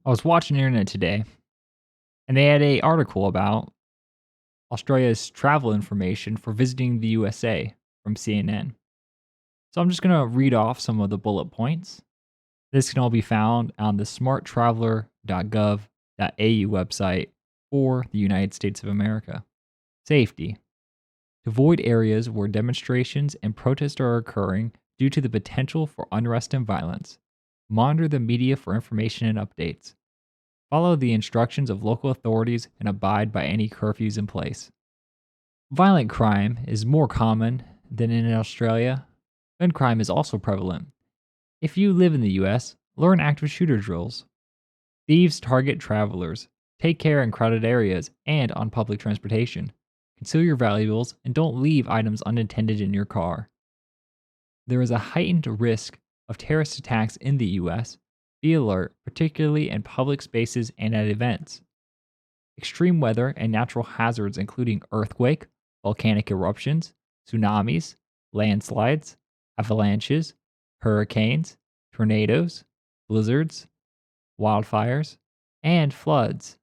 I was watching the internet today, and they had a article about Australia's travel information for visiting the USA from CNN. So I'm just going to read off some of the bullet points. This can all be found on the smarttraveler.gov.au website for the United States of America. Safety. To avoid areas where demonstrations and protests are occurring due to the potential for unrest and violence. Monitor the media for information and updates. Follow the instructions of local authorities and abide by any curfews in place. Violent crime is more common than in Australia. Gun crime is also prevalent. If you live in the US, learn active shooter drills. Thieves target travelers. Take care in crowded areas and on public transportation. Conceal your valuables and don't leave items unattended in your car. There is a heightened risk of terrorist attacks in the US. Be alert, particularly in public spaces and at events. Extreme weather and natural hazards, including earthquake, volcanic eruptions, tsunamis, landslides, avalanches, hurricanes, tornadoes, blizzards, wildfires, and floods.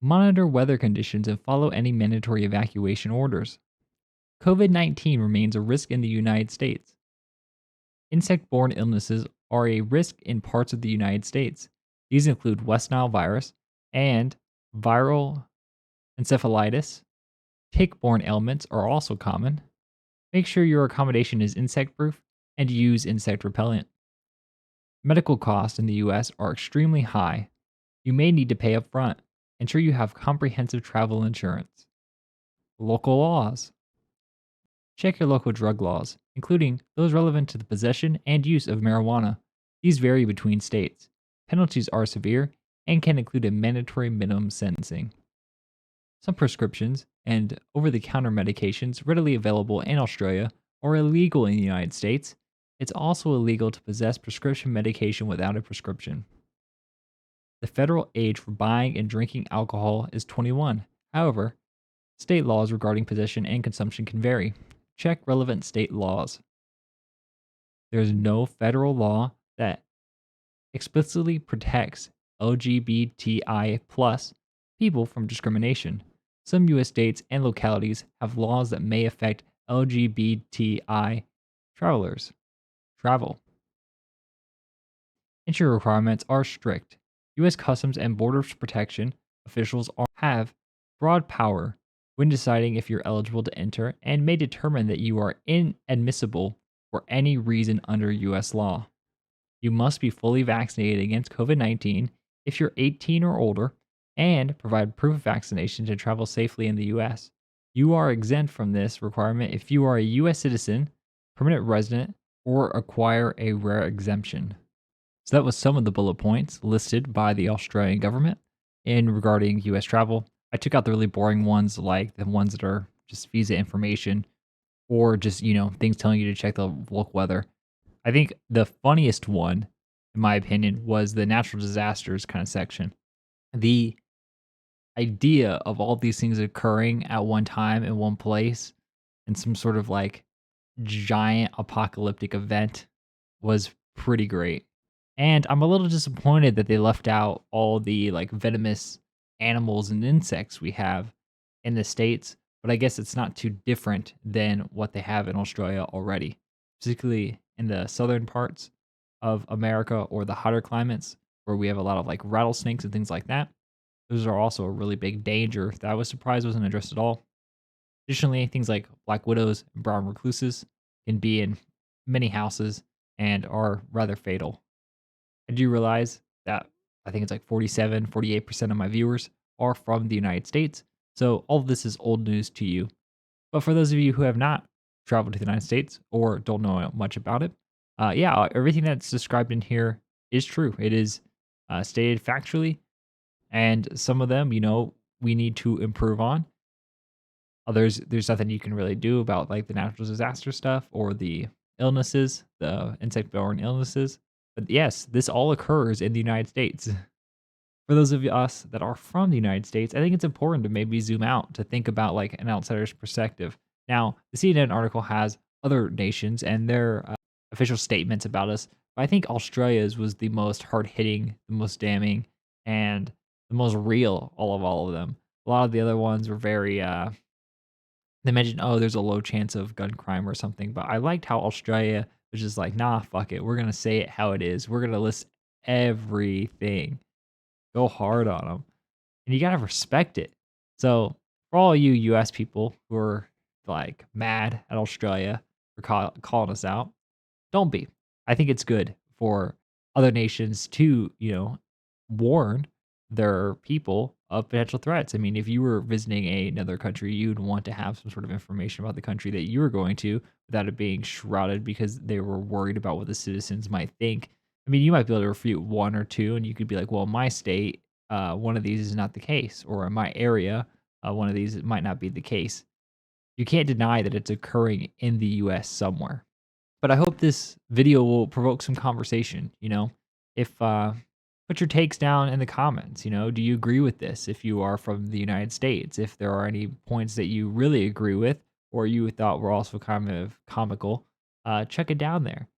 Monitor weather conditions and follow any mandatory evacuation orders. COVID-19 remains a risk in the United States. Insect-borne illnesses are a risk in parts of the United States. These include West Nile virus and viral encephalitis. Tick-borne ailments are also common. Make sure your accommodation is insect-proof and use insect repellent. Medical costs in the US are extremely high. You may need to pay up front. Ensure you have comprehensive travel insurance. Local laws. Check your local drug laws, including those relevant to the possession and use of marijuana. These vary between states. Penalties are severe and can include a mandatory minimum sentencing. Some prescriptions and over the counter medications readily available in Australia are illegal in the United States. It's also illegal to possess prescription medication without a prescription. The federal age for buying and drinking alcohol is 21. However, state laws regarding possession and consumption can vary. Check relevant state laws. There is no federal law that explicitly protects LGBTI plus people from discrimination. Some U.S. states and localities have laws that may affect LGBTI travelers. Travel. Entry requirements are strict. U.S. Customs and Border Protection officials have broad power when deciding if you're eligible to enter and may determine that you are inadmissible for any reason under U.S. law. You must be fully vaccinated against COVID-19 if you're 18 or older and provide proof of vaccination to travel safely in the U.S. You are exempt from this requirement if you are a U.S. citizen, permanent resident, or acquire a rare exemption. So that was some of the bullet points listed by the Australian government in regarding US travel. I took out the really boring ones, like the ones that are just visa information or just, things telling you to check the local weather. I think the funniest one, in my opinion, was the natural disasters kind of section. The idea of all these things occurring at one time in one place and some sort of like giant apocalyptic event was pretty great. And I'm a little disappointed that they left out all the like venomous animals and insects we have in the States, but I guess it's not too different than what they have in Australia already, particularly in the southern parts of America or the hotter climates where we have a lot of like rattlesnakes and things like that. Those are also a really big danger that I was surprised wasn't addressed at all. Additionally, things like black widows and brown recluses can be in many houses and are rather fatal. I do realize that I think it's like 48% of my viewers are from the United States. So all of this is old news to you. But for those of you who have not traveled to the United States or don't know much about it, everything that's described in here is true. It is stated factually. And some of them, we need to improve on. Others, there's nothing you can really do about like the natural disaster stuff or the illnesses, the insect-borne illnesses. But yes, this all occurs in the United States. For those of us that are from the United States, I think it's important to maybe zoom out to think about like an outsider's perspective. Now, the CNN article has other nations and their official statements about us, But I think Australia's was the most hard hitting, the most damning, and the most real all of them. A lot of the other ones were very they mentioned, oh, there's a low chance of gun crime or something. But I liked how Australia was just like, nah, fuck it. We're gonna say it how it is. We're gonna list everything. Go hard on them. And you gotta respect it. So for all you US people who are like mad at Australia for calling us out, don't be. I think it's good for other nations to, warn their people of potential threats. I mean, if you were visiting another country, you'd want to have some sort of information about the country that you were going to without it being shrouded because they were worried about what the citizens might think. I mean, you might be able to refute one or two, and you could be like, well, in my state, one of these is not the case, or in my area, one of these might not be the case. You can't deny that it's occurring in the US somewhere. But I hope this video will provoke some conversation, If put your takes down in the comments, do you agree with this if you are from the United States? If there are any points that you really agree with or you thought were also kind of comical, check it down there.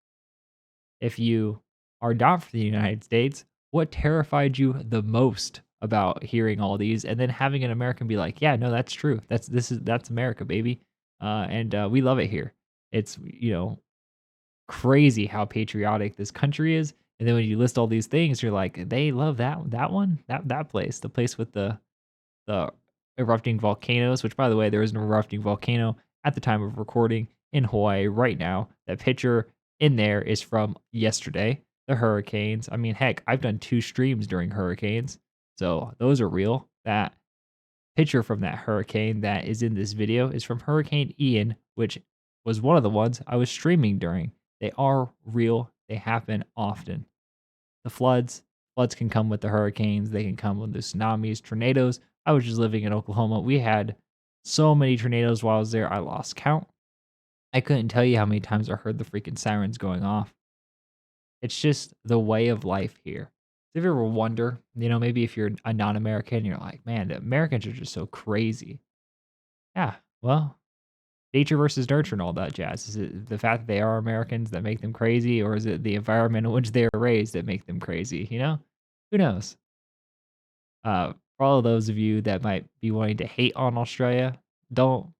If you are not from the United States, what terrified you the most about hearing all these and then having an American be like, "Yeah, no, that's true. That's America, baby." And we love it here. It's, crazy how patriotic this country is. And then when you list all these things, you're like, they love that one, that place, the place with the erupting volcanoes. Which, by the way, there is an erupting volcano at the time of recording in Hawaii right now. That picture in there is from yesterday. The hurricanes. I mean, heck, I've done 2 streams during hurricanes, so those are real. That picture from that hurricane that is in this video is from Hurricane Ian, which was one of the ones I was streaming during. They are real. They happen often. The floods can come with the hurricanes. They can come with the tsunamis, tornadoes. I was just living in Oklahoma. We had so many tornadoes while I was there. I lost count. I couldn't tell you how many times I heard the freaking sirens going off. It's just the way of life here. If you ever wonder, maybe if you're a non-American, you're like, man, the Americans are just so crazy. Yeah, well, nature versus nurture and all that jazz. Is it the fact that they are Americans that make them crazy, or is it the environment in which they are raised that make them crazy? Who knows? For all of those of you that might be wanting to hate on Australia, don't.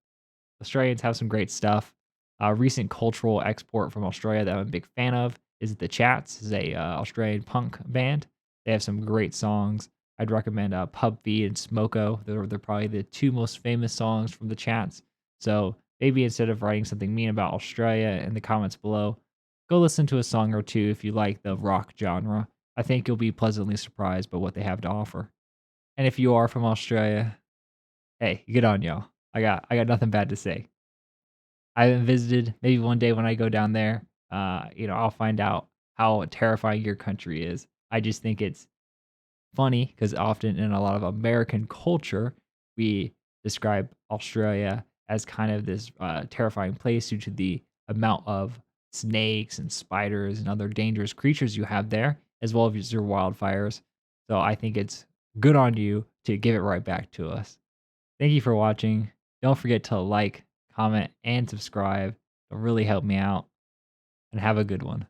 Australians have some great stuff. A recent cultural export from Australia that I'm a big fan of is The Chats, is a Australian punk band. They have some great songs. I'd recommend Pub V and Smoko. They're probably the 2 most famous songs from The Chats. So maybe instead of writing something mean about Australia in the comments below, go listen to a song or two if you like the rock genre. I think you'll be pleasantly surprised by what they have to offer. And if you are from Australia, hey, good on y'all. I got nothing bad to say. I haven't visited. Maybe one day when I go down there, I'll find out how terrifying your country is. I just think it's funny because often in a lot of American culture, we describe Australia as kind of this terrifying place due to the amount of snakes and spiders and other dangerous creatures you have there, as well as your wildfires. So I think it's good on you to give it right back to us. Thank you for watching. Don't forget to like, comment, and subscribe. It'll really help me out. And have a good one.